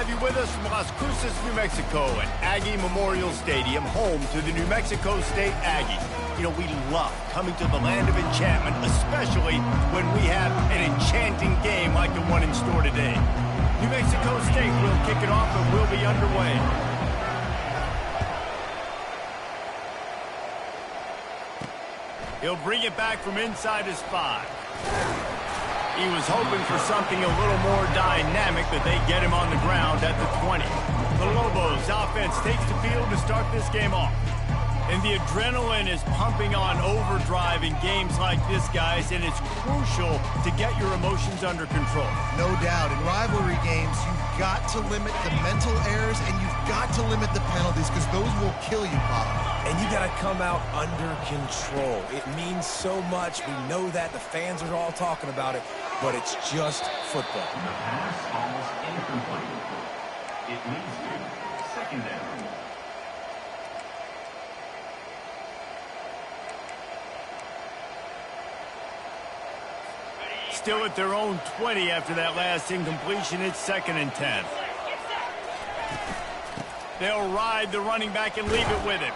have you with us from Las Cruces, New Mexico at Aggie Memorial Stadium, home to the New Mexico State Aggies. You know, we love coming to the land of enchantment, especially when we have an enchanting game like the one in store today. New Mexico State will kick it off and we'll be underway. He'll bring it back from inside his 5. He was hoping for something a little more dynamic, but they get him on the ground at the 20. The Lobos offense takes the field to start this game off. And the adrenaline is pumping on overdrive in games like this, guys, and it's crucial to get your emotions under control. No doubt. In rivalry games, you've got to limit the mental errors and you've got to limit the penalties because those will kill you, Bob. And you got to come out under control. It means so much. We know that. The fans are all talking about it, but it's just football. The pass almost incomplete. It leads to second down. Still at their own 20 after that last incompletion. It's 2nd and 10. They'll ride the running back and leave it with him.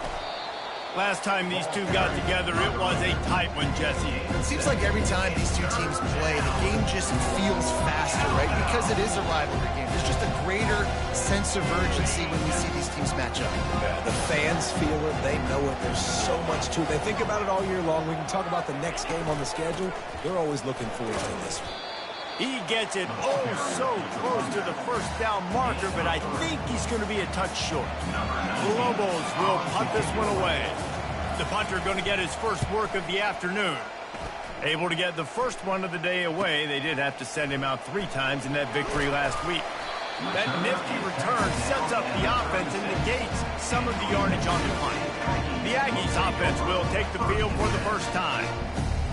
Last time these two got together, it was a tight one, Jesse. It seems like every time these two teams play, the game just feels faster, right? Because it is a rivalry game. There's just a greater sense of urgency when we see these teams match up. Yeah, the fans feel it. They know it. There's so much to it. They think about it all year long. We can talk about the next game on the schedule. They're always looking forward to this one. He gets it so close to the first down marker, but I think he's going to be a touch short. The Lobos will punt this one away. The punter going to get his first work of the afternoon. Able to get the first one of the day away. They did have to send him out 3 times in that victory last week. That nifty return sets up the offense and negates some of the yardage on the punt. The Aggies offense will take the field for the first time.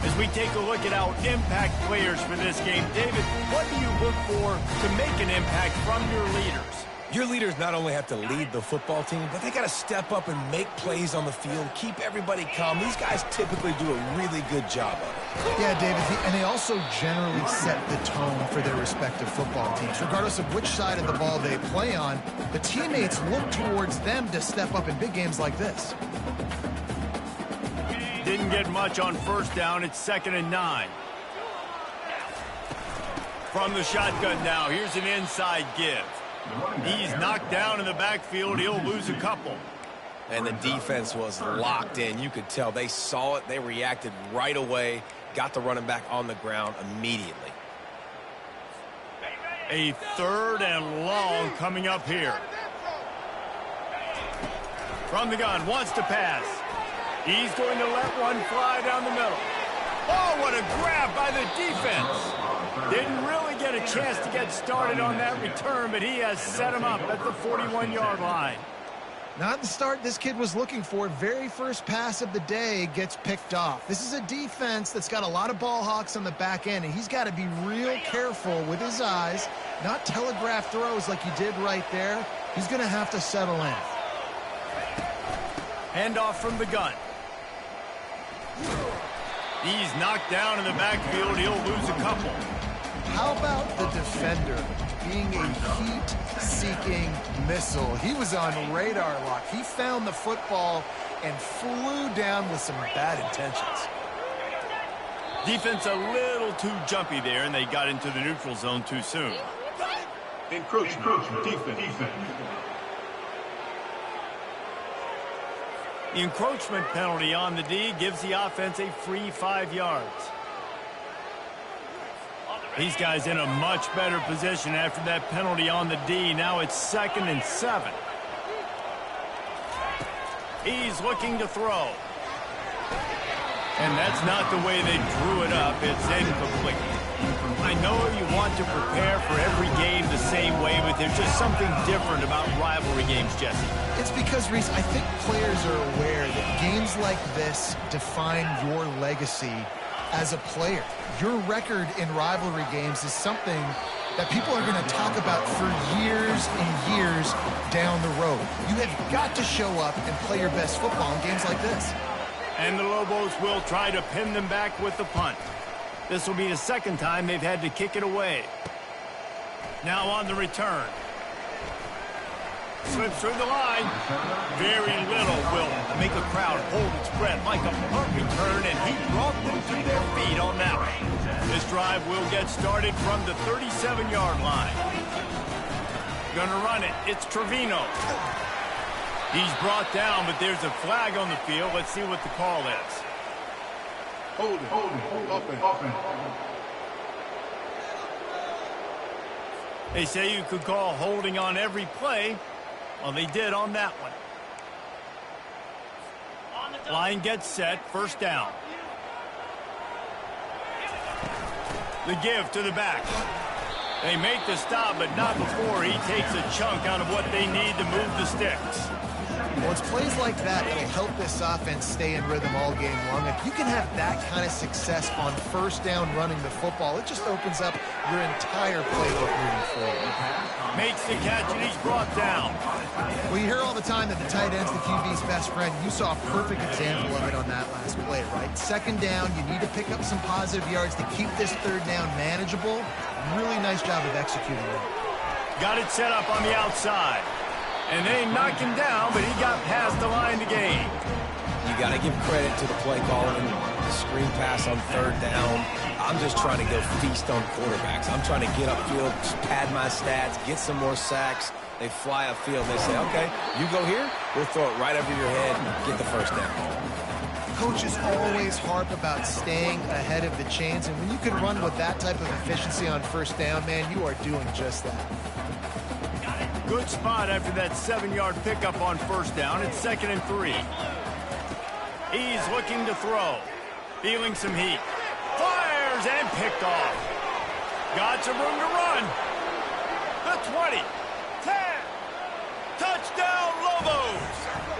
As we take a look at our impact players for this game, David, what do you look for to make an impact from your leaders? Your leaders not only have to lead the football team, but they got to step up and make plays on the field, keep everybody calm. These guys typically do a really good job of it. Yeah, David, and they also generally set the tone for their respective football teams. Regardless of which side of the ball they play on, the teammates look towards them to step up in big games like this. Didn't get much on first down. It's 2nd and 9. From the shotgun now, here's an inside give. He's knocked down in the backfield. He'll lose a couple. And the defense was locked in. You could tell they saw it. They reacted right away. Got the running back on the ground immediately. A 3rd and long coming up here. From the gun, wants to pass. He's going to let one fly down the middle. Oh, what a grab by the defense. Didn't really get a chance to get started on that return, but he has set him up at the 41-yard line. Not the start this kid was looking for. Very first pass of the day gets picked off. This is a defense that's got a lot of ball hawks on the back end, and he's got to be real careful with his eyes, not telegraph throws like he did right there. He's going to have to settle in. Handoff from the gun. He's knocked down in the backfield. He'll lose a couple. How about the defender being a heat-seeking missile? He was on radar lock. He found the football and flew down with some bad intentions. Defense a little too jumpy there, and they got into the neutral zone too soon. Encroachment. Defense. The encroachment penalty on the D gives the offense a free 5 yards. These guys in a much better position after that penalty on the D. Now it's 2nd and 7. He's looking to throw. And that's not the way they drew it up. It's incomplete. I know you want to prepare for every game the same way, but there's just something different about rivalry games, Jesse. It's because, Reese, I think players are aware that games like this define your legacy as a player. Your record in rivalry games is something that people are going to talk about for years and years down the road. You have got to show up and play your best football in games like this. And the Lobos will try to pin them back with the punt. This will be the 2nd time they've had to kick it away. Now on the return. Slips through the line. Very little will make a crowd hold its breath like a punt return, and he brought them to their feet on that one. This drive will get started from the 37-yard line. Gonna run it. It's Trevino. He's brought down, but there's a flag on the field. Let's see what the call is. Hold it. They say you could call holding on every play. Well, they did on that one. Line gets set. First down. The give to the back. They make the stop, but not before he takes a chunk out of what they need to move the sticks. Well, it's plays like that that'll help this offense stay in rhythm all game long. If you can have that kind of success on first down running the football, it just opens up your entire playbook moving forward. Makes the catch, and he's brought down. Well, you hear all the time that the tight end's the QB's best friend. You saw a perfect example of it on that last play, right? Second down, you need to pick up some positive yards to keep this third down manageable. Really nice job of executing it. Got it set up on the outside. And they knocked him down, but he got past the line to gain. You got to give credit to the play calling, the screen pass on third down. I'm just trying to go feast on quarterbacks. I'm trying to get upfield, pad my stats, get some more sacks. They fly upfield. They say, okay, you go here, we'll throw it right over your head and get the first down. Coaches always harp about staying ahead of the chains, and when you can run with that type of efficiency on first down, man, you are doing just that. Good spot after that 7-yard pickup on first down. It's 2nd and 3. He's looking to throw. Feeling some heat. Fires and picked off. Got some room to run. The 20. 10. Touchdown, Lobos.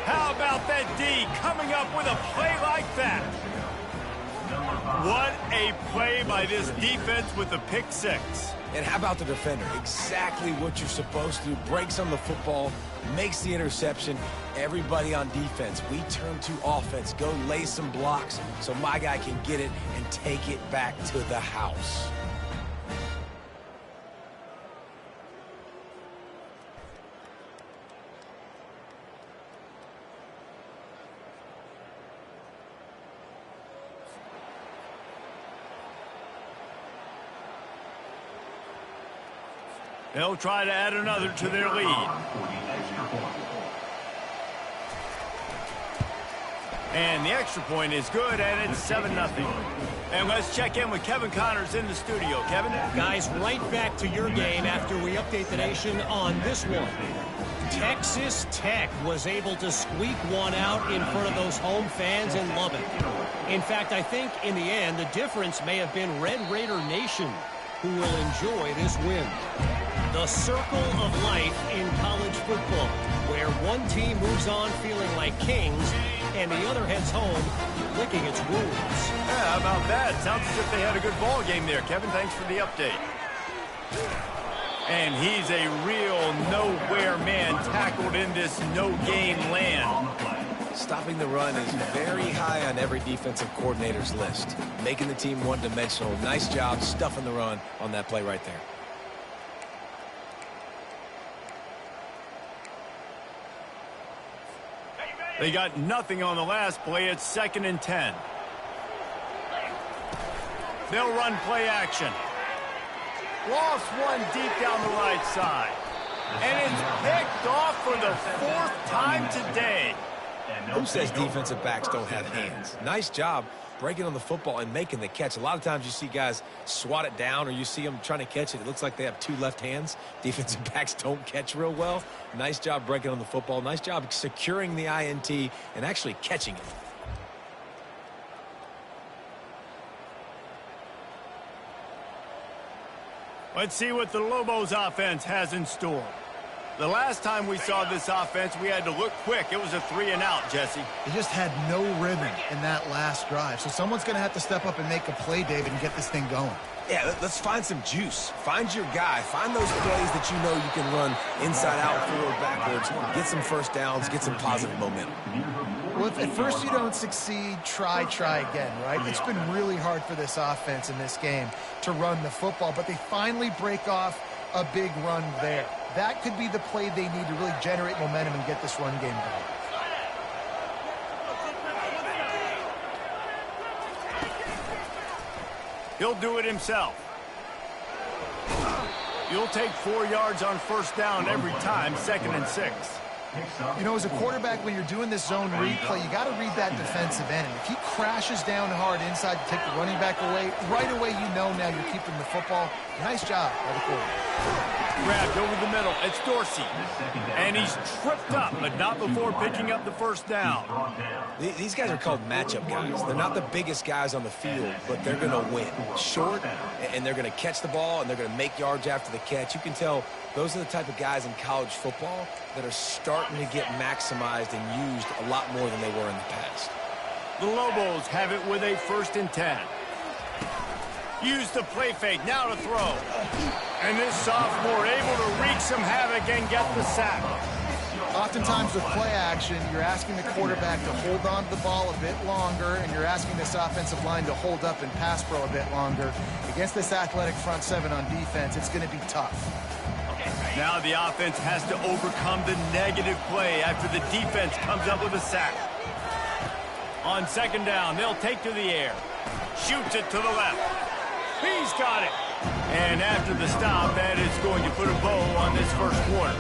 How about that D coming up with a play like that? What a play by this defense with the pick six. And how about the defender? Exactly what you're supposed to. Breaks on the football, makes the interception. Everybody on defense, we turn to offense. Go lay some blocks so my guy can get it and take it back to the house. They'll try to add another to their lead. And the extra point is good, and it's 7-0. And let's check in with Kevin Connors in the studio. Kevin? Guys, right back to your game after we update the nation on this one. Texas Tech was able to squeak one out in front of those home fans in Lubbock. In fact, I think in the end, the difference may have been Red Raider Nation, who will enjoy this win. The circle of life in college football, where one team moves on feeling like kings and the other heads home licking its wounds. Yeah, how about that? Sounds as if they had a good ball game there. Kevin, thanks for the update. And he's a real nowhere man tackled in this no-game land. Stopping the run is very high on every defensive coordinator's list. Making the team one-dimensional. Nice job stuffing the run on that play right there. They got nothing on the last play. It's 2nd and 10. They'll run play action. Lost one deep down the right side. And it's picked off for the 4th time today. Who says defensive backs don't have hands? Nice job breaking on the football and making the catch. A lot of times you see guys swat it down or you see them trying to catch it. It looks like they have 2 left hands. Defensive backs don't catch real well. Nice job breaking on the football. Nice job securing the INT and actually catching it. Let's see what the Lobos offense has in store. The last time we saw this offense, we had to look quick. It was a 3-and-out, Jesse. They just had no rhythm in that last drive. So someone's going to have to step up and make a play, David, and get this thing going. Yeah, let's find some juice. Find your guy. Find those plays that you know you can run inside out, forward, backwards. Get some first downs. Get some positive momentum. Well, if at first you don't succeed, try again, right? It's been really hard for this offense in this game to run the football, but they finally break off a big run there. that could be the play they need to really generate momentum and get this run game going. He'll do it himself. You'll take 4 yards on first down every time, 2nd and 6. You know, as a quarterback, when you're doing this zone read play, you got to read that defensive end. If he crashes down hard inside to take the running back away, right away you know now you're keeping the football. Nice job by the quarterback. Grabbed over the middle. It's Dorsey. And he's tripped up, but not before picking up the first down. These guys are called matchup guys. They're not the biggest guys on the field, but they're going to win. Short, and they're going to catch the ball, and they're going to make yards after the catch. You can tell those are the type of guys in college football that are starting to get maximized and used a lot more than they were in the past. The Lobos have it with a 1st and 10. Use the play fake, now to throw. And this sophomore able to wreak some havoc and get the sack. Oftentimes with play action, you're asking the quarterback to hold on to the ball a bit longer, and you're asking this offensive line to hold up and pass pro a bit longer. Against this athletic front 7 on defense, it's going to be tough. Now the offense has to overcome the negative play after the defense comes up with a sack. On 2nd down, they'll take to the air. Shoots it to the left. He's got it. And after the stop, that is going to put a bow on this first quarter.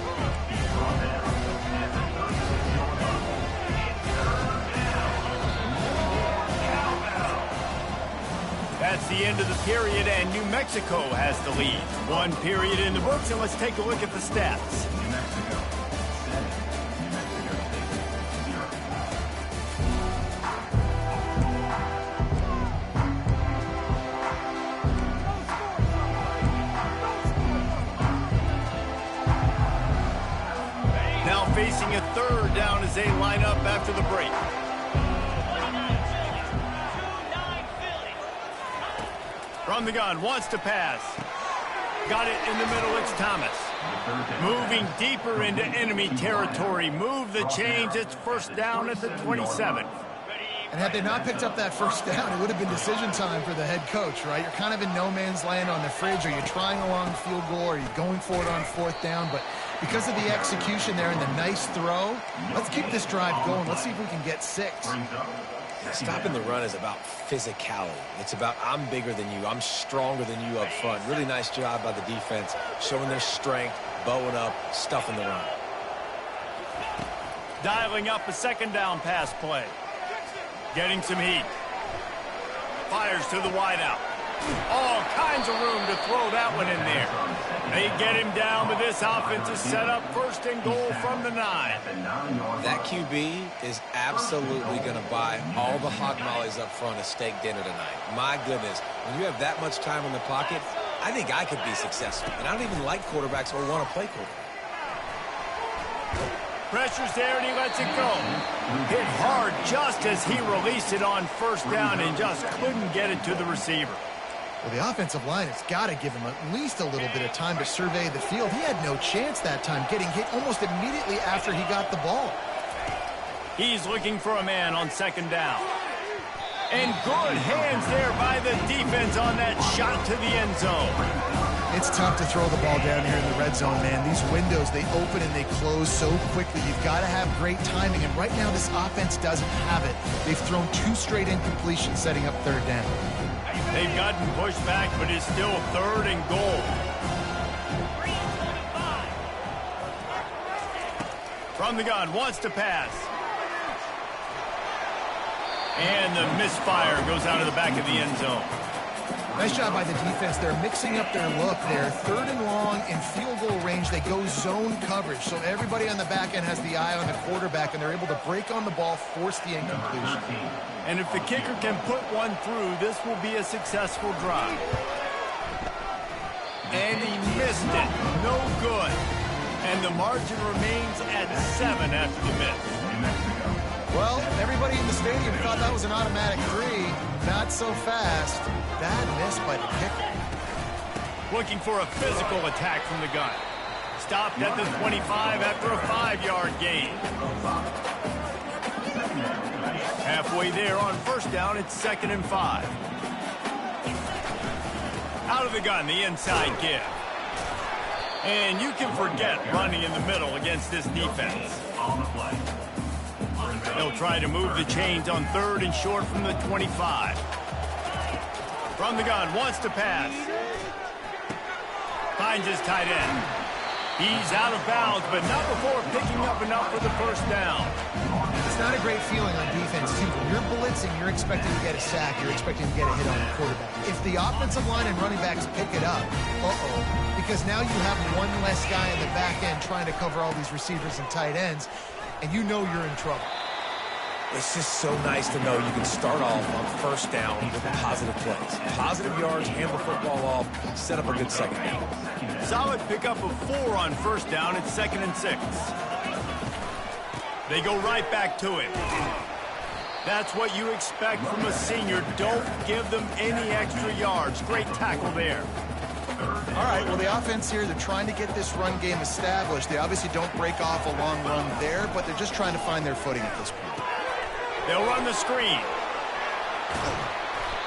That's the end of the period, and New Mexico has the lead. 1 period in the books, and let's take a look at the stats. New Mexico 7. New Mexico State 0. Now facing a 3rd down as they line up after the break. From the gun, wants to pass. Got it in the middle, it's Thomas. Moving deeper into enemy territory. Move the chains, it's 1st down at the 27. And had they not picked up that 1st down, it would have been decision time for the head coach, right? You're kind of in no man's land on the fridge. Are you trying a long field goal? Are you going for it on 4th down? But because of the execution there and the nice throw, let's keep this drive going. Let's see if we can get 6. Stopping the run is about physicality. It's about I'm bigger than you. I'm stronger than you up front. Really nice job by the defense, showing their strength, bowing up, stuffing the run. Dialing up a 2nd down pass play. Getting some heat. Fires to the wideout. All kinds of room to throw that one in there. They get him down, but this offense is set up 1st and goal from the 9. That QB is absolutely going to buy all the hog mollies up front at steak dinner tonight. My goodness, when you have that much time in the pocket, I think I could be successful. And I don't even like quarterbacks or want to play quarterback. Pressure's there, and he lets it go. Hit hard just as he released it on 1st down and just couldn't get it to the receiver. Well, the offensive line has got to give him at least a little bit of time to survey the field. He had no chance that time, getting hit almost immediately after he got the ball. He's looking for a man on 2nd down. And good hands there by the defense on that shot to the end zone. It's tough to throw the ball down here in the red zone, man. These windows, they open and they close so quickly. You've got to have great timing, and right now this offense doesn't have it. They've thrown 2 straight incompletions setting up 3rd down. They've gotten pushed back, but it's still 3rd and goal. From the gun, wants to pass. And the misfire goes out of the back of the end zone. Nice job by the defense. They're mixing up their look there. 3rd and long in field goal range. They go zone coverage. So everybody on the back end has the eye on the quarterback, and they're able to break on the ball, force the incompletion. And if the kicker can put one through, this will be a successful drive. And he missed it. No good. And the margin remains at 7 after the miss. Well, everybody in the stadium thought that was an automatic 3. Not so fast. Bad miss by the kicker. Looking for a physical attack from the gun. Stopped at the 25 after a 5-yard gain. Halfway there on 1st down, it's 2nd and 5. Out of the gun, the inside give. And you can forget running in the middle against this defense. They'll try to move the chains on 3rd and short from the 25. From the gun, wants to pass. Finds his tight end. He's out of bounds, but not before picking up enough for the first down. It's not a great feeling on defense, too. When you're blitzing, you're expecting to get a sack. You're expecting to get a hit on the quarterback. If the offensive line and running backs pick it up, because now you have one less guy in the back end trying to cover all these receivers and tight ends, and you know you're in trouble. It's just so nice to know you can start off on first down with positive plays. Positive yards, hand the football off, set up a good second down. Solid pickup of 4 on first down. It's 2nd and 6. They go right back to it. That's what you expect from a senior. Don't give them any extra yards. Great tackle there. All right, well, the offense here, they're trying to get this run game established. They obviously don't break off a long run there, but they're just trying to find their footing at this point. They'll run the screen.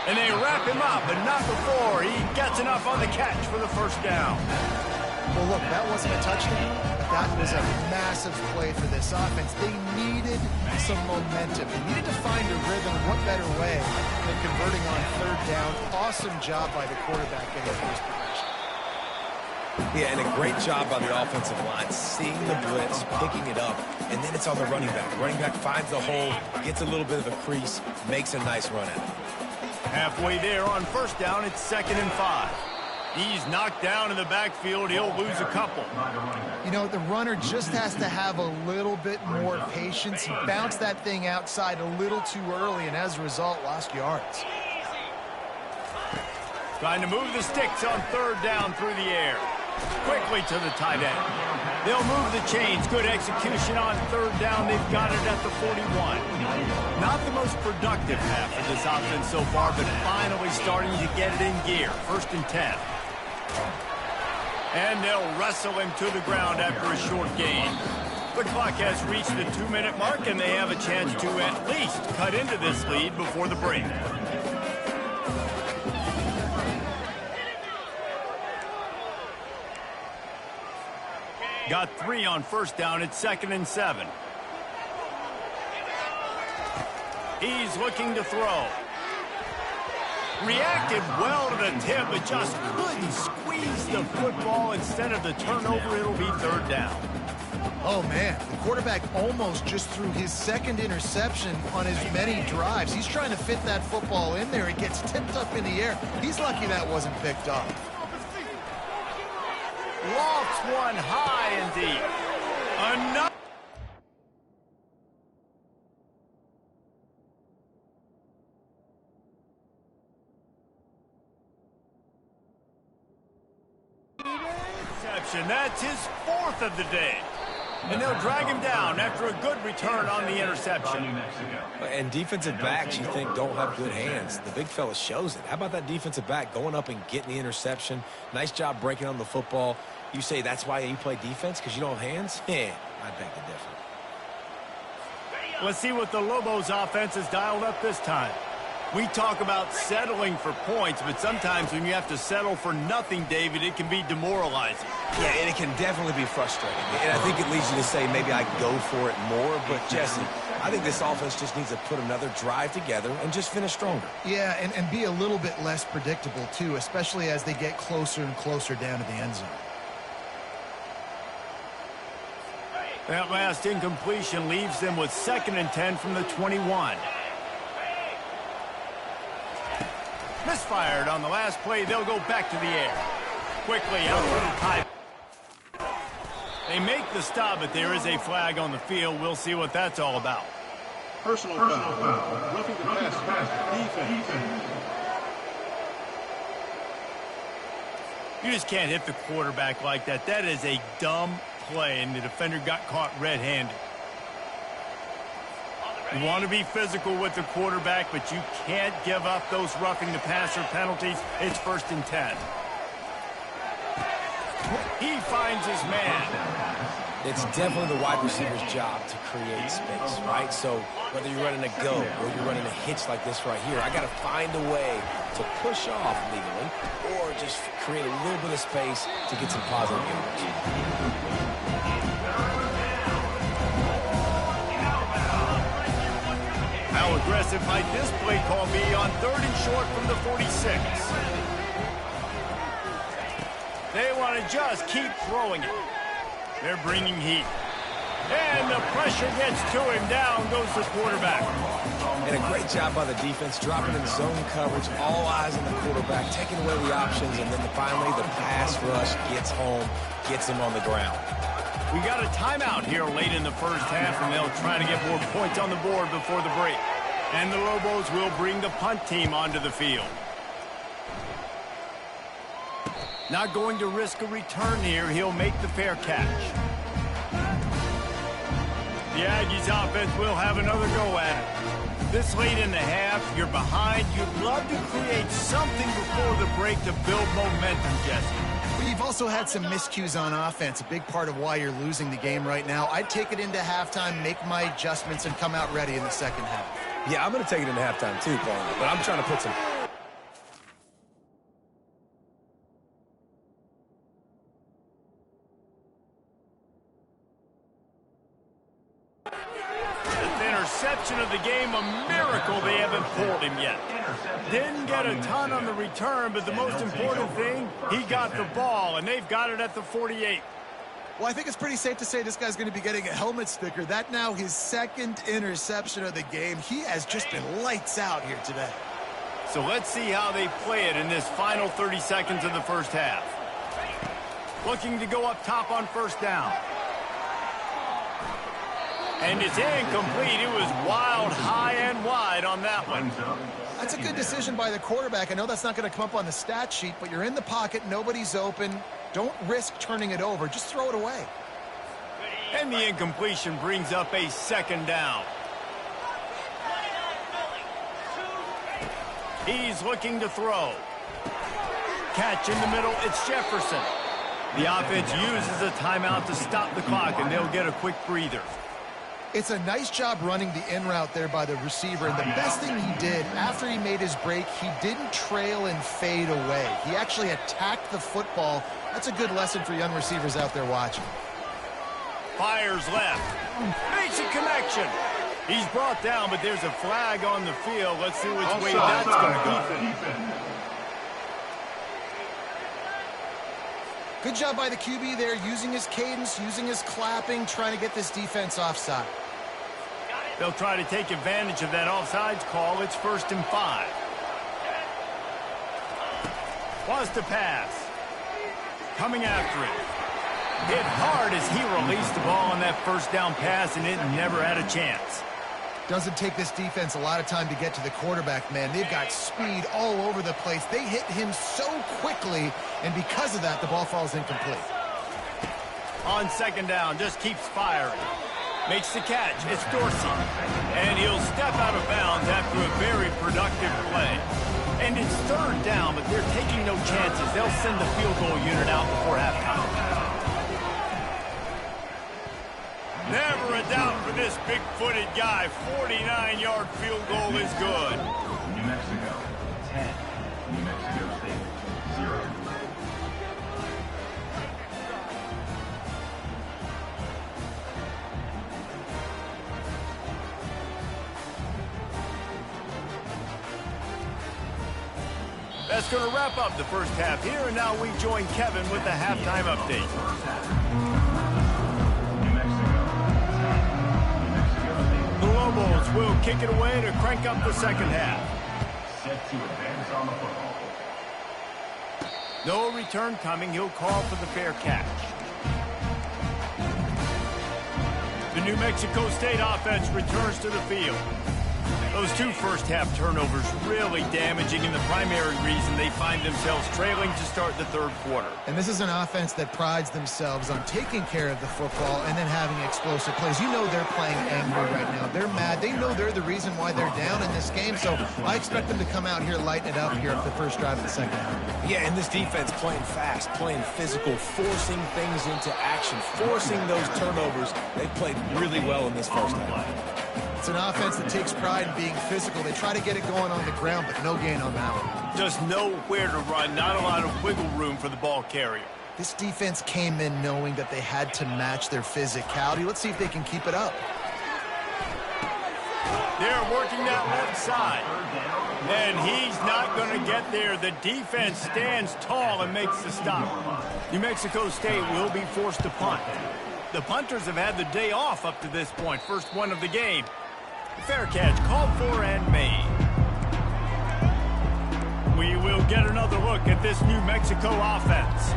And they wrap him up, but not before he gets enough on the catch for the first down. Well, look, that wasn't a touchdown, but that was a massive play for this offense. They needed some momentum. They needed to find a rhythm. What better way than converting on 3rd down? Awesome job by the quarterback in his first progression. Yeah, and a great job by the offensive line, seeing the blitz, picking it up, and then it's on the running back. The running back finds the hole, gets a little bit of a crease, makes a nice run at it. Halfway there on first down, it's 2nd and 5. He's knocked down in the backfield. He'll lose a couple. You know, the runner just has to have a little bit more patience. He bounced that thing outside a little too early, and as a result, lost yards. Trying to move the sticks on 3rd down through the air. Quickly to the tight end. They'll move the chains. Good execution on 3rd down. They've got it at the 41. Not the most productive half of this offense so far, but finally starting to get it in gear. 1st and 10. And they'll wrestle him to the ground after a short gain. The clock has reached the 2-minute mark, and they have a chance to at least cut into this lead before the break. Got 3 on first down. It's 2nd and 7. He's looking to throw. Reacted well to the tip, but just couldn't squeeze the football. Instead of the turnover, it'll be 3rd down. Oh, man, the quarterback almost just threw his 2nd interception on as many drives. He's trying to fit that football in there. It gets tipped up in the air. He's lucky that wasn't picked up. Lofts one high and deep. Enough. Interception. That's his 4th of the day. And they'll drag him down after a good return on the interception. And defensive backs, you think, don't have good hands. The big fella shows it. How about that defensive back going up and getting the interception? Nice job breaking on the football. You say that's why you play defense, because you don't have hands? Yeah, I beg to differ. Let's see what the Lobos offense has dialed up this time. We talk about settling for points, but sometimes when you have to settle for nothing, David, it can be demoralizing. Yeah, and it can definitely be frustrating. And I think it leads you to say maybe I go for it more. But, Jesse, I think this offense just needs to put another drive together and just finish stronger. Yeah, and be a little bit less predictable, too, especially as they get closer and closer down to the end zone. That last incompletion leaves them with 2nd and 10 from the 21. Misfired on the last play. They'll go back to the air. Quickly out for the tie. They make the stop, but there is a flag on the field. We'll see what that's all about. Personal foul. Roughing the passer. Defense. You just can't hit the quarterback like that. That is a dumb play, and the defender got caught red-handed. You want to be physical with the quarterback, but you can't give up those roughing the passer penalties. It's 1st and 10. He finds his man. It's definitely the wide receiver's job to create space, right? So whether you're running a go or you're running a hitch like this right here, I got to find a way to push off legally or just create a little bit of space to get some positive yards. How aggressive might this play call be on 3rd and short from the 46? They want to just keep throwing it. They're bringing heat. And the pressure gets to him. Down goes the quarterback. And a great job by the defense, dropping in zone coverage, all eyes on the quarterback, taking away the options, and then finally the pass rush gets home, gets him on the ground. We got a timeout here late in the first half, and they'll try to get more points on the board before the break. And the Lobos will bring the punt team onto the field. Not going to risk a return here. He'll make the fair catch. The Aggies offense will have another go at it. This late in the half, you're behind. You'd love to create something before the break to build momentum, Jesse. Well, you've also had some miscues on offense, a big part of why you're losing the game right now. I'd take it into halftime, make my adjustments, and come out ready in the second half. Yeah, I'm going to take it into halftime too, Paul, but I'm trying to put some... Interception of the game, a miracle they haven't pulled him yet. Didn't get a ton on the return, but the most important thing, he got the ball, and they've got it at the 48. Well, I think it's pretty safe to say this guy's going to be getting a helmet sticker. That now his 2nd interception of the game. He has just been lights out here today. So let's see how they play it in this final 30 seconds of the first half. Looking to go up top on 1st down. And it's incomplete. It was wild, high and wide on that one. That's a good decision by the quarterback. I know that's not going to come up on the stat sheet, but you're in the pocket, nobody's open. Don't risk turning it over. Just throw it away. And the incompletion brings up a 2nd down. He's looking to throw. Catch in the middle. It's Jefferson. The offense uses a timeout to stop the clock, and they'll get a quick breather. It's a nice job running the in route there by the receiver, and the best thing he did after he made his break, he didn't trail and fade away. He actually attacked the football. That's a good lesson for young receivers out there watching. Fires left. Makes a connection. He's brought down, but there's a flag on the field. Let's see which way that's going to go. Good job by the QB there, using his cadence, using his clapping, trying to get this defense offside. They'll try to take advantage of that offsides call. It's 1st and 5. Wants to pass. Coming after it. Hit hard as he released the ball on that 1st down pass, and it never had a chance. Doesn't take this defense a lot of time to get to the quarterback, man. They've got speed all over the place. They hit him so quickly, and because of that, the ball falls incomplete. On 2nd down, just keeps firing. Makes the catch. It's Dorsey. And he'll step out of bounds after a very productive play. And it's 3rd down, but they're taking no chances. They'll send the field goal unit out before halftime. Never a doubt for this big-footed guy. 49-yard field goal is good. New Mexico, 10. New Mexico State, 0. That's going to wrap up the first half here, and now we join Kevin with the halftime update. The Lobos will kick it away to crank up the second half. Set to advance on the football. No return coming. He'll call for the fair catch. The New Mexico State offense returns to the field. The Those two first-half turnovers really damaging, and the primary reason they find themselves trailing to start the third quarter. And this is an offense that prides themselves on taking care of the football and then having explosive plays. You know they're playing angry right now. They're mad. They know they're the reason why they're down in this game, so I expect them to come out here, lighten it up here for the first drive of the second half. Yeah, and this defense playing fast, playing physical, forcing things into action, forcing those turnovers. They've played really well in this first half. It's an offense that takes pride in being physical. They try to get it going on the ground, but no gain on that one. Just nowhere to run, not a lot of wiggle room for the ball carrier. This defense came in knowing that they had to match their physicality. Let's see if they can keep it up. They're working that left side. And he's not going to get there. The defense stands tall and makes the stop. New Mexico State will be forced to punt. The punters have had the day off up to this point. First one of the game. Fair catch called for and made. We will get another look at this New Mexico offense.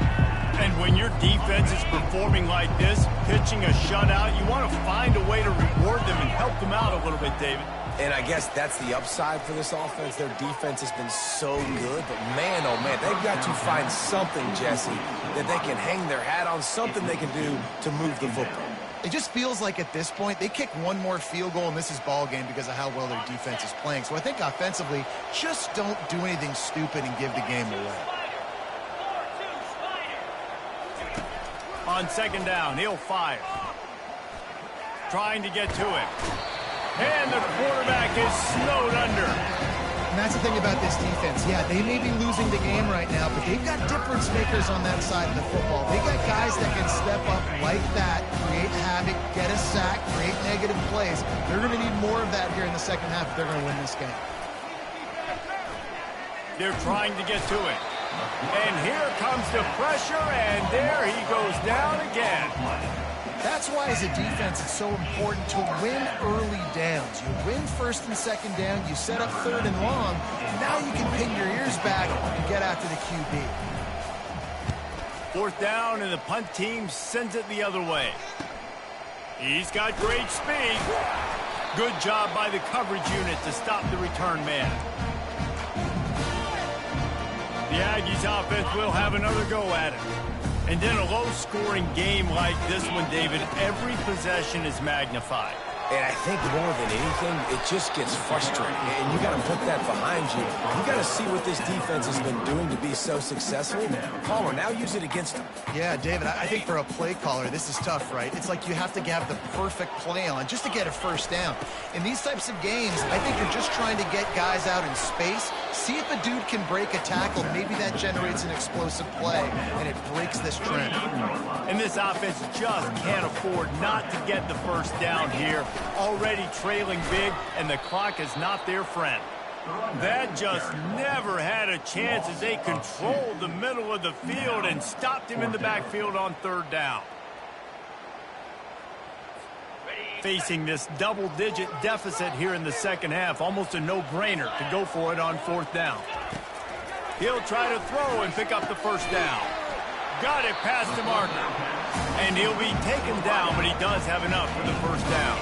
And when your defense is performing like this, pitching a shutout, you want to find a way to reward them and help them out a little bit, David. And I guess that's the upside for this offense. Their defense has been so good, but man, oh man, they've got to find something, Jesse, that they can hang their hat on, something they can do to move the football. It just feels like at this point, they kick one more field goal and this is ball game because of how well their defense is playing. So I think offensively, just don't do anything stupid and give the game away. On second down, he'll fire. Trying to get to it. And the quarterback is snowed under. And that's the thing about this defense. Yeah, they may be losing the game right now, but they've got difference makers on that side of the football. They got guys that can step up like that, create havoc, get a sack, create negative plays. They're going to need more of that here in the second half if they're going to win this game. They're trying to get to it. And here comes the pressure, and there he goes down again. That's why, as a defense, it's so important to win early downs. You win first and second down, you set up third and long, and now you can pin your ears back and get after the QB. Fourth down, and the punt team sends it the other way. He's got great speed. Good job by the coverage unit to stop the return man. The Aggies offense will have another go at it. And in a low-scoring game like this one, David, every possession is magnified. And I think more than anything, it just gets frustrating. And you got to put that behind you. You got to see what this defense has been doing to be so successful. Caller, now use it against them. Yeah, David, I think for a play caller, this is tough, right? It's like you have to have the perfect play on just to get a first down. In these types of games, I think you're just trying to get guys out in space, see if a dude can break a tackle. Maybe that generates an explosive play, and it breaks this trend. And this offense just can't afford not to get the first down here. Already trailing big, and the clock is not their friend. That just never had a chance as they controlled the middle of the field and stopped him in the backfield on third down. Facing this double-digit deficit here in the second half, almost a no-brainer to go for it on fourth down. He'll try to throw and pick up the first down. Got it past the marker. And he'll be taken down, but he does have enough for the first down.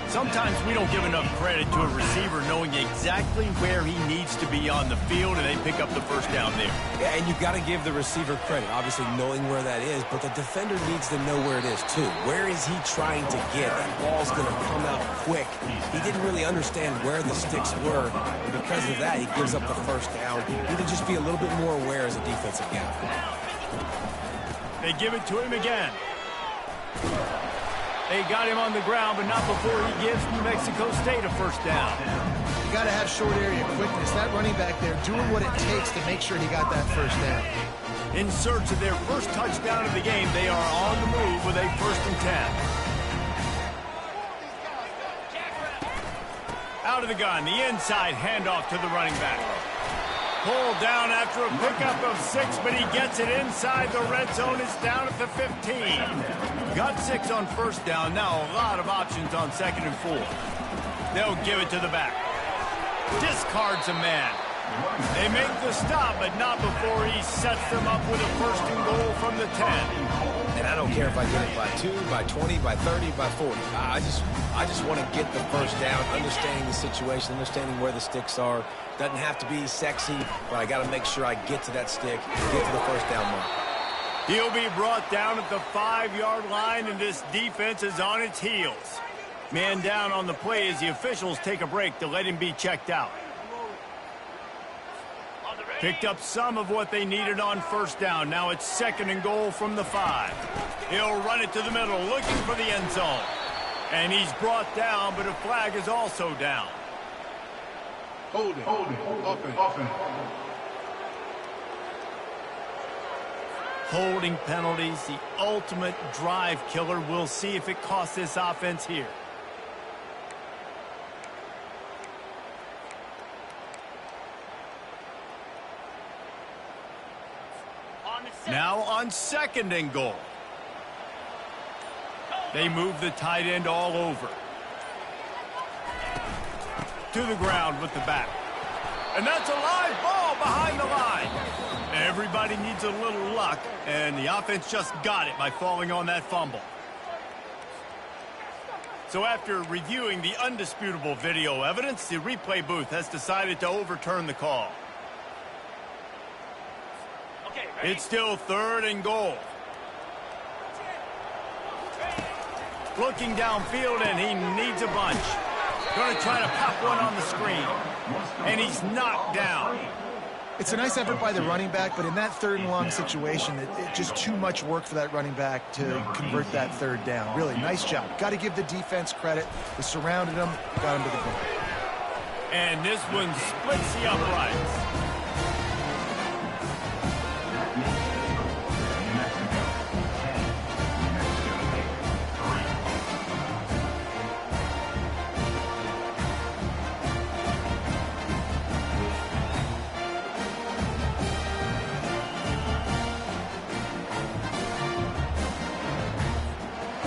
Sometimes we don't give enough credit to a receiver knowing exactly where he needs to be on the field, and they pick up the first down there. Yeah, and you got to give the receiver credit, obviously knowing where that is, but the defender needs to know where it is too. Where is he trying to get? That ball's going to come out quick. He didn't really understand where the sticks were, and because of that, he gives up the first down. You need to just be a little bit more aware as a defensive guy. They give it to him again. They got him on the ground, but not before he gives New Mexico State a first down. You got to have short area quickness. That running back there doing what it takes to make sure he got that first down. In search of their first touchdown of the game, they are on the move with a 1st and 10. Out of the gun, the inside handoff to the running back. Pulled down after a pickup of 6, but he gets it inside the red zone. It's down at the 15. Got 6 on first down. Now a lot of options on 2nd and 4. They'll give it to the back. Discards a man. They make the stop, but not before he sets them up with a first and goal from the 10. And I don't care if I get it by 2, by 20, by 30, by 40. I just want to get the first down, understanding the situation, understanding where the sticks are. Doesn't have to be sexy, but I got to make sure I get to that stick and get to the first down mark. He'll be brought down at the 5-yard line, and this defense is on its heels. Man down on the play as the officials take a break to let him be checked out. Picked up some of what they needed on first down. Now it's second and goal from the 5. He'll run it to the middle, looking for the end zone. And he's brought down, but a flag is also down. Holding. Offense. Holding penalties, the ultimate drive killer. We'll see if it costs this offense here. Now on second and goal. They move the tight end all over. To the ground with the back. And that's a live ball behind the line. Everybody needs a little luck, and the offense just got it by falling on that fumble. So after reviewing the undisputable video evidence, the replay booth has decided to overturn the call. It's still third and goal. Looking downfield, and he needs a bunch. Going to try to pop one on the screen. And he's knocked down. It's a nice effort by the running back, but in that third and long situation, it's just too much work for that running back to convert that third down. Really, nice job. Got to give the defense credit. They surrounded him, got him to the goal. And this one splits the uprights.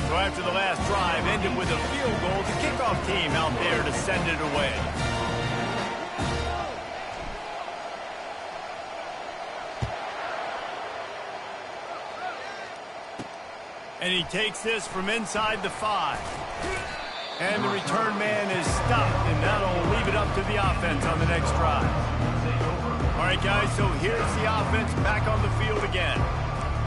So after the last drive ended with a field goal, the kickoff team out there to send it away. And he takes this from inside the 5. And the return man is stopped, and that'll leave it up to the offense on the next drive. All right, guys, so here's the offense back on the field again.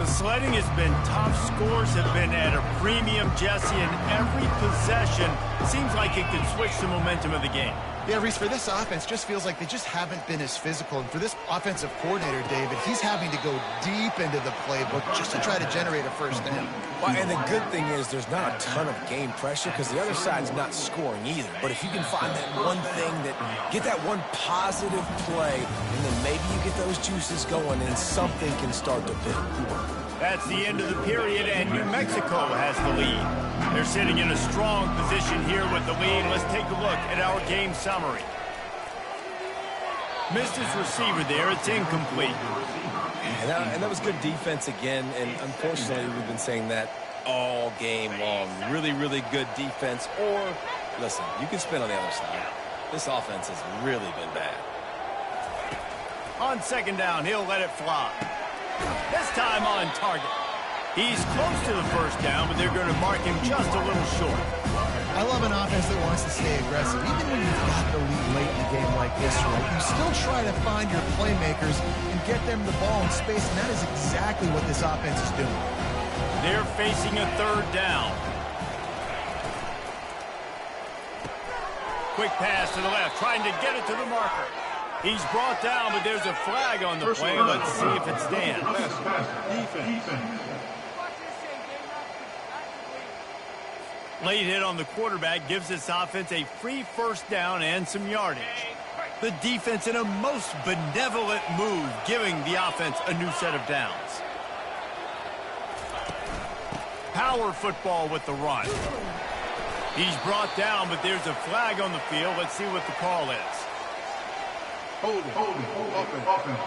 The sledding has been tough. Scores have been at a premium, Jesse, and every possession seems like it could switch the momentum of the game. Yeah, Reese, for this offense, just feels like they just haven't been as physical. And for this offensive coordinator, David, he's having to go deep into the playbook just to try to generate a first down. Well, and the good thing is there's not a ton of game pressure because the other side's not scoring either. But if you can find that one thing, get that one positive play, and then maybe you get those juices going and something can start to build. That's the end of the period, and New Mexico has the lead. They're sitting in a strong position here with the lead. Let's take a look at our game summary. Missed his receiver there. It's incomplete. And that was good defense again, and unfortunately we've been saying that all game long. Really, really good defense. Or, listen, you can spin on the other side. This offense has really been bad. On second down, he'll let it fly. This time on target. He's close to the first down, but they're going to mark him just a little short. I love an offense that wants to stay aggressive. Even when you've got the lead late in a game like this, right, you still try to find your playmakers and get them the ball in space, and that is exactly what this offense is doing. They're facing a third down. Quick pass to the left, trying to get it to the marker. He's brought down, but there's a flag on the play. Let's see if it stands. Defense. Late hit on the quarterback gives this offense a free first down and some yardage. The defense in a most benevolent move, giving the offense a new set of downs. Power football with the run. He's brought down, but there's a flag on the field. Let's see what the call is. Holding. Offense.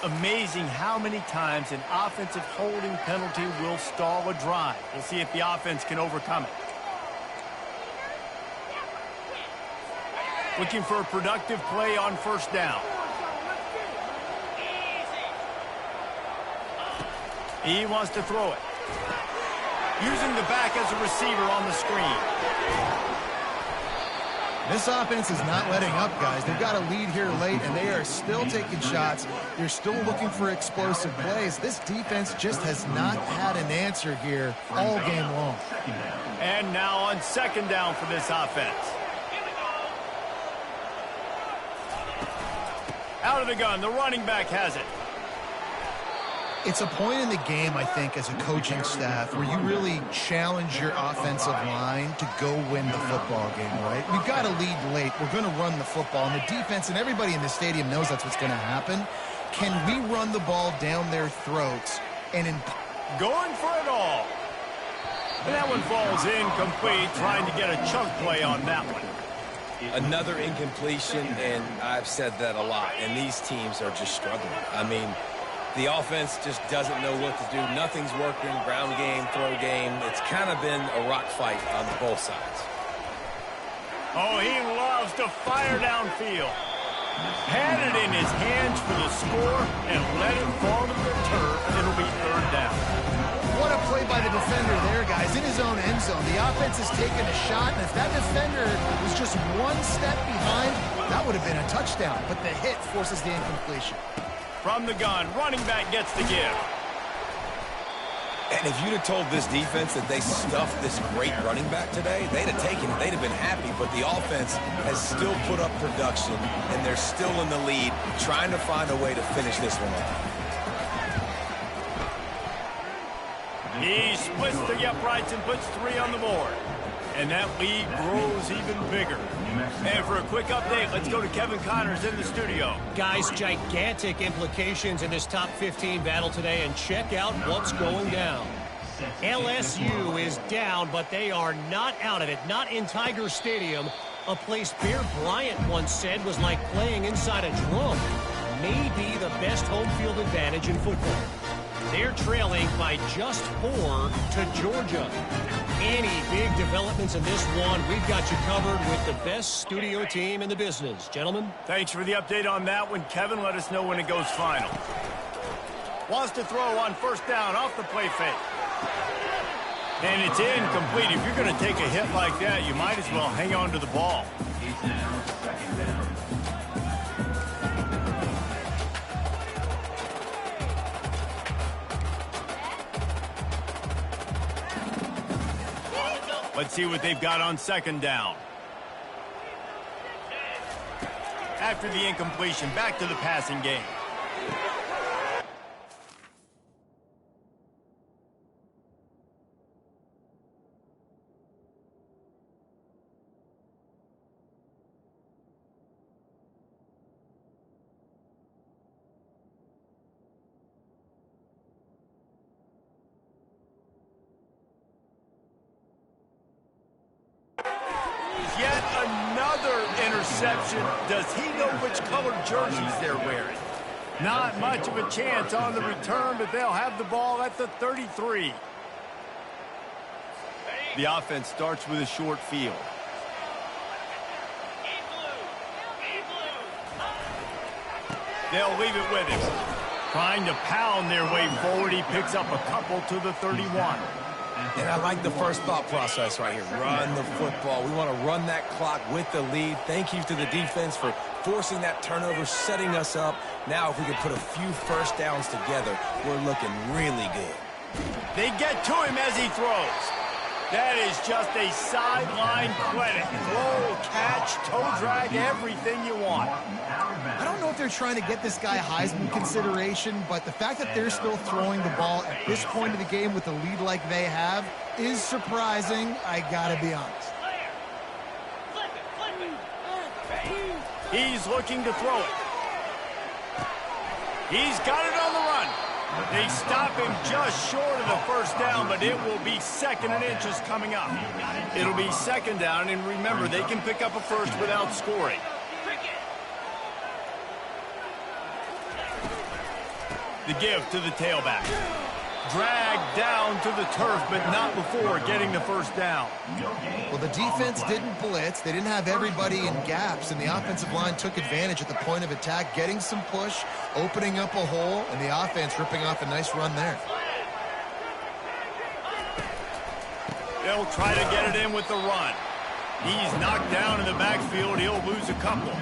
Amazing how many times an offensive holding penalty will stall a drive. We'll see if the offense can overcome it. Looking for a productive play on first down. He wants to throw it. Using the back as a receiver on the screen. This offense is not letting up, guys. They've got a lead here late, and they are still taking shots. They're still looking for explosive plays. This defense just has not had an answer here all game long. And now on second down for this offense. Out of the gun, the running back has it. It's a point in the game, I think, as a coaching staff where you really challenge your offensive line to go win the football game, right? We've got to lead late. We're going to run the football. And the defense and everybody in the stadium knows that's what's going to happen. Can we run the ball down their throats and going for it all? And that one falls incomplete, trying to get a chunk play on that one. Another incompletion, and I've said that a lot, and these teams are just struggling. I mean, the offense just doesn't know what to do. Nothing's working, ground game, throw game. It's kind of been a rock fight on both sides. Oh, he loves to fire downfield. Had it in his hands for the score and let it fall to the turf. It'll be third down. What a play by the defender there, guys. In his own end zone, the offense has taken a shot, and if that defender was just one step behind, that would have been a touchdown. But the hit forces the incompletion. From the gun, running back gets the give. And if you'd have told this defense that they stuffed this great running back today, they'd have taken it. They'd have been happy. But the offense has still put up production, and they're still in the lead, trying to find a way to finish this one off. He splits the uprights and puts 3 on the board. And that lead grows even bigger. And for a quick update, let's go to Kevin Connors in the studio. Guys, gigantic implications in this top 15 battle today, and check out what's going down. LSU is down, but they are not out of it, not in Tiger Stadium, a place Bear Bryant once said was like playing inside a drum. Maybe the best home field advantage in football. They're trailing by just 4 to Georgia. Any big developments in this one, we've got you covered with the best studio team in the business. Gentlemen? Thanks for the update on that one, Kevin. Let us know when it goes final. Wants to throw on first down off the play fake. And it's incomplete. If you're going to take a hit like that, you might as well hang on to the ball. It's now second down. Let's see what they've got on second down. After the incompletion, back to the passing game. Yet another interception. Does he know which colored jerseys they're wearing? Not much of a chance on the return, but they'll have the ball at the 33. The offense starts with a short field. They'll leave it with him. Trying to pound their way forward. He picks up a couple to the 31. And I like the first thought process right here. Run the football. We want to run that clock with the lead. Thank you to the defense for forcing that turnover, setting us up. Now if we can put a few first downs together, we're looking really good. They get to him as he throws. That is just a sideline clinic. Throw, catch, toe drag, everything you want. I don't know if they're trying to get this guy Heisman consideration, but the fact that they're still throwing the ball at this point of the game with a lead like they have is surprising, I gotta be honest. He's looking to throw it. He's got it on the run. They stop him just short of the first down, but it will be second and inches coming up. It'll be second down, and remember, they can pick up a first without scoring. The give to the tailback. Dragged down to the turf, but not before getting the first down. Well, the defense didn't blitz. They didn't have everybody in gaps, and the offensive line took advantage at the point of attack, getting some push, opening up a hole, and the offense ripping off a nice run there. They'll try to get it in with the run. He's knocked down in the backfield. He'll lose a couple.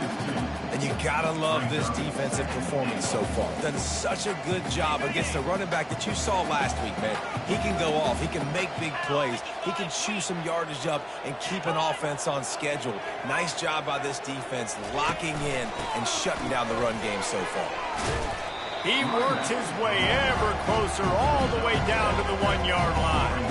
And you gotta love this defensive performance so far. Done such a good job against the running back that you saw last week, man. He can go off. He can make big plays. He can chew some yardage up and keep an offense on schedule. Nice job by this defense locking in and shutting down the run game so far. He works his way ever closer all the way down to the 1-yard line.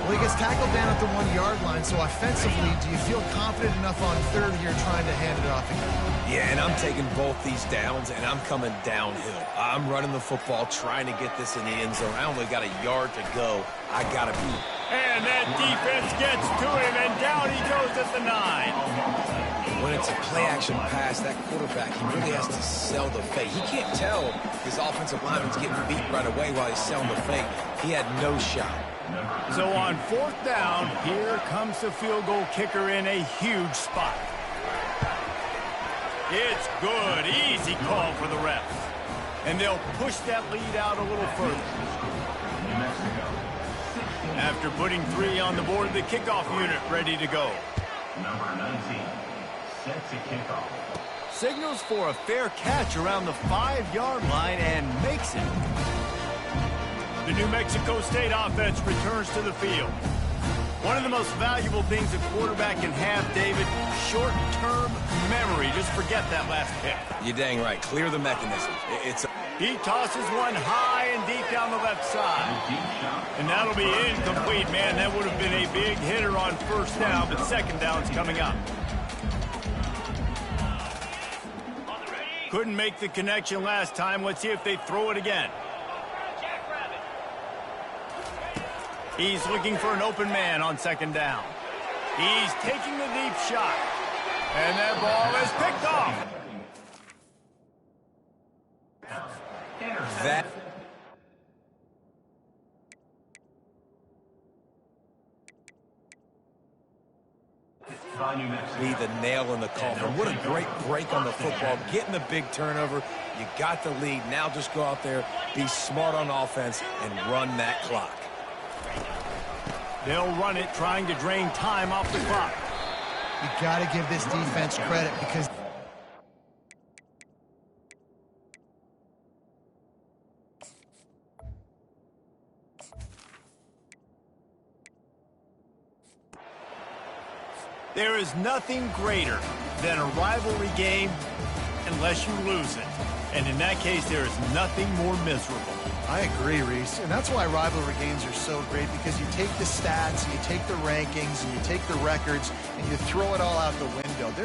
Well, he gets tackled down at the 1-yard line, so offensively, do you feel confident enough on third here trying to hand it off again? Yeah, and I'm taking both these downs, and I'm coming downhill. I'm running the football, trying to get this in the end zone. I only got a yard to go. I got to beat. And that defense gets to him, and down he goes at the 9. When it's a play-action pass, that quarterback, he really has to sell the fake. He can't tell his offensive lineman's getting beat right away while he's selling the fake. He had no shot. So on 4th down, here comes the field goal kicker in a huge spot. It's good. Easy call for the refs. And they'll push that lead out a little further. After putting 3 on the board, the kickoff unit ready to go. Number 19, set to kickoff. Signals for a fair catch around the 5-yard line and makes it. The New Mexico State offense returns to the field. One of the most valuable things a quarterback can have, David, short-term memory. Just forget that last pick. You're dang right. Clear the mechanism. He tosses one high and deep down the left side. And that'll be incomplete, man. That would have been a big hitter on 1st down, but 2nd down's coming up. Couldn't make the connection last time. Let's see if they throw it again. He's looking for an open man on 2nd down. He's taking the deep shot. And that ball is picked off. That be the nail in the coffin. What a great break on the football. Getting the big turnover. You got the lead. Now just go out there, be smart on offense, and run that clock. They'll run it, trying to drain time off the clock. You got to give this defense credit because there is nothing greater than a rivalry game unless you lose it. And in that case, there is nothing more miserable. I agree, Reese. And that's why rivalry games are so great, because you take the stats, and you take the rankings, and you take the records, and you throw it all out the window.